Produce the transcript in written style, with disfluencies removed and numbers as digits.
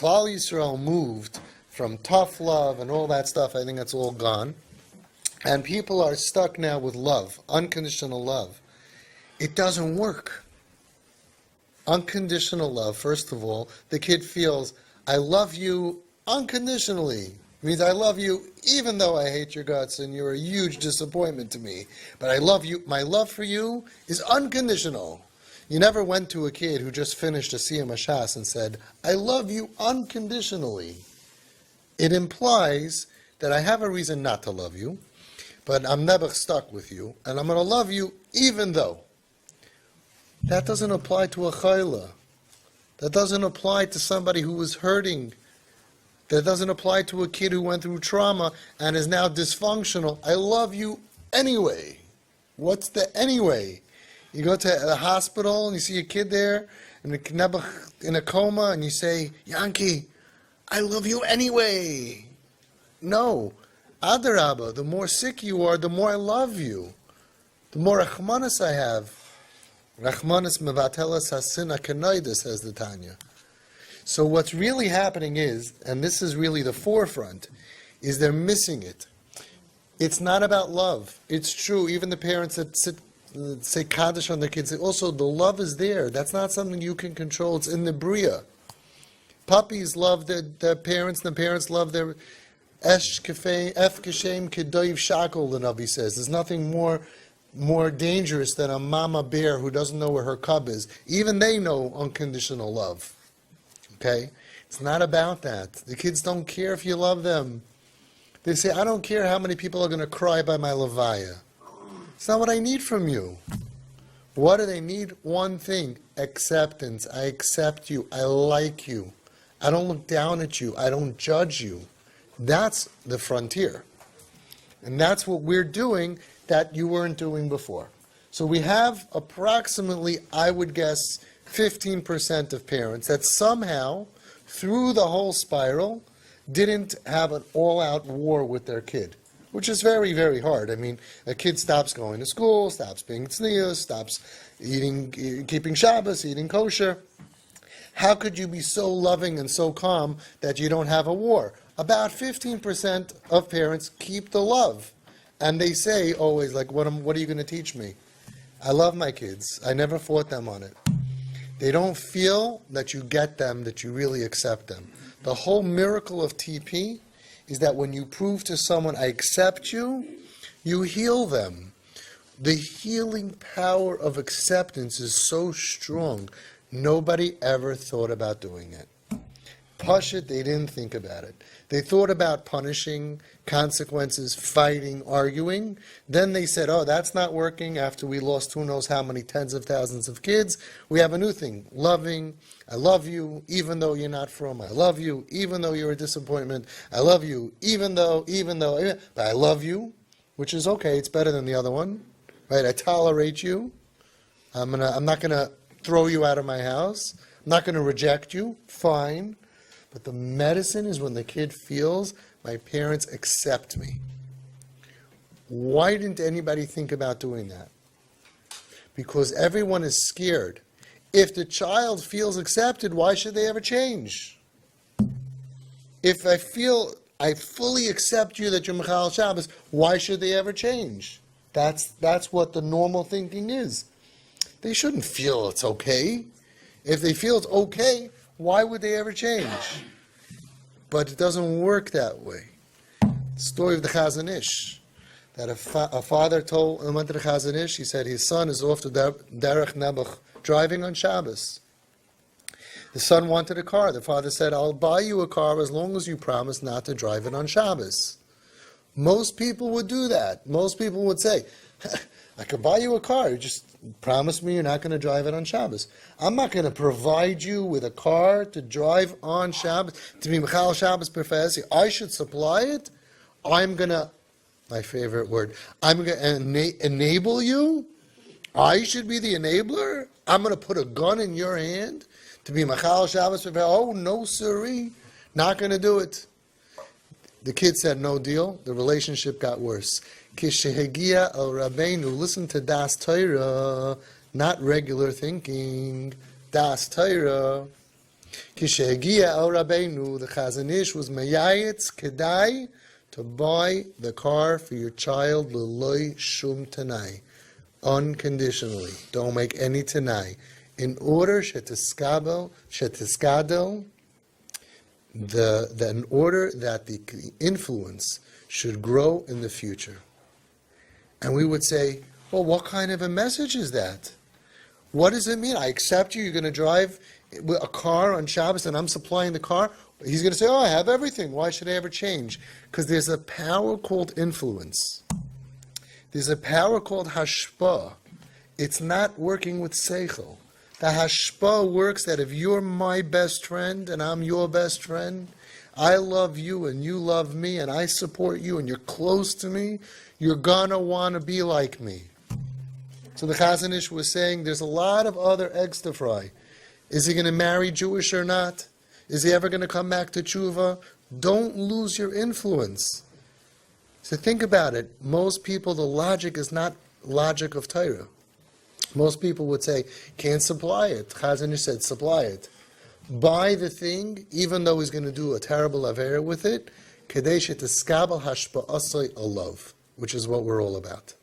Klal Yisrael moved from tough love and all that stuff, I think that's all gone. And people are stuck now with love, unconditional love. It doesn't work. Unconditional love, first of all, the kid feels, I love you unconditionally. It means I love you even though I hate your guts and you're a huge disappointment to me. But I love you. My love for you is unconditional. You never went to a kid who just finished a Siyam Hashas and said, I love you unconditionally. It implies that I have a reason not to love you, but I'm never stuck with you, and I'm going to love you even though. That doesn't apply to a chayla. That doesn't apply to somebody who was hurting. That doesn't apply to a kid who went through trauma and is now dysfunctional. I love you anyway. What's the anyway? You go to the hospital and you see a kid there in a coma and you say, Yankee, I love you anyway. No. Adarabba, the more sick you are, the more I love you. The more rachmanis I have. Rachmanis mevatelas hasin hakanoida, says the Tanya. So what's really happening is, and this is really the forefront, is they're missing it. It's not about love. It's true, even the parents that say Kaddish on their kids, also the love is there. That's not something you can control. It's in the Bria. Puppies love their parents, and the parents love their Esh Keshem Kedoiv Shakol, the Navi says. There's nothing more dangerous than a mama bear who doesn't know where her cub is. Even they know unconditional love. Okay? It's not about that. The kids don't care if you love them. They say, I don't care how many people are going to cry by my levaya. It's not what I need from you. What do they need? One thing, acceptance. I accept you. I like you. I don't look down at you. I don't judge you. That's the frontier. And that's what we're doing that you weren't doing before. So we have approximately, I would guess, 15% of parents that somehow, through the whole spiral, didn't have an all-out war with their kid, which is very, very hard. I mean, a kid stops going to school, stops being tznius, stops keeping Shabbos, eating kosher. How could you be so loving and so calm that you don't have a war? About 15% of parents keep the love. And they say always, like, what are you going to teach me? I love my kids. I never fought them on it. They don't feel that you get them, that you really accept them. The whole miracle of TP is that when you prove to someone, I accept you, you heal them. The healing power of acceptance is so strong. Nobody ever thought about doing it. Pashut, they didn't think about it. They thought about punishing, consequences, fighting, arguing. Then they said, oh, that's not working. After we lost who knows how many tens of thousands of kids, we have a new thing. Loving, I love you, even though you're not from. I love you, even though you're a disappointment. I love you, even though, but I love you, which is okay. It's better than the other one, right? I tolerate you. I'm not gonna throw you out of my house. I'm not gonna reject you. Fine. But the medicine is when the kid feels, my parents accept me. Why didn't anybody think about doing that? Because everyone is scared. If the child feels accepted, why should they ever change? If I feel I fully accept you that you're Michal Shabbos, why should they ever change? That's what the normal thinking is. They shouldn't feel it's okay. If they feel it's okay, why would they ever change? But it doesn't work that way. The story of the Chazon Ish, that a father went to the Chazon Ish, he said his son is off to Derech Nebuch driving on Shabbos. The son wanted a car. The father said, I'll buy you a car as long as you promise not to drive it on Shabbos. Most people would do that. Most people would say, I could buy you a car. You just promise me you're not going to drive it on Shabbos. I'm not going to provide you with a car to drive on Shabbos, to be Michal Shabbos Professor. I should supply it. I'm going to, my favorite word, I'm going to enable you. I should be the enabler. I'm going to put a gun in your hand to be Michal Shabbos Professor. Oh, no, sirree. Not going to do it. The kid said no deal. The relationship got worse. Kishehegia el Rabbeinu, listen to Das Torah, not regular thinking. Das Torah. Kishegia El Rabbeinu, the Chazon Ish was meyayitz kedai to buy the car for your child l'loy shum tanai, unconditionally. Don't make any tanai. In order shetiskadel, in order that the influence should grow in the future. And we would say, well, what kind of a message is that? What does it mean? I accept you, you're going to drive a car on Shabbos and I'm supplying the car. He's going to say, oh, I have everything. Why should I ever change? Because there's a power called influence. There's a power called hashpah. It's not working with seichel. The hashpah works that if you're my best friend and I'm your best friend, I love you and you love me and I support you and you're close to me, you're going to want to be like me. So the Chazon Ish was saying there's a lot of other eggs to fry. Is he going to marry Jewish or not? Is he ever going to come back to tshuva? Don't lose your influence. So think about it. Most people, the logic is not logic of Torah. Most people would say, can't supply it. Chazon Ish said, supply it. Buy the thing, even though he's going to do a terrible avera with it, kedei sheteskabel hashpa'asai alav, which is what we're all about.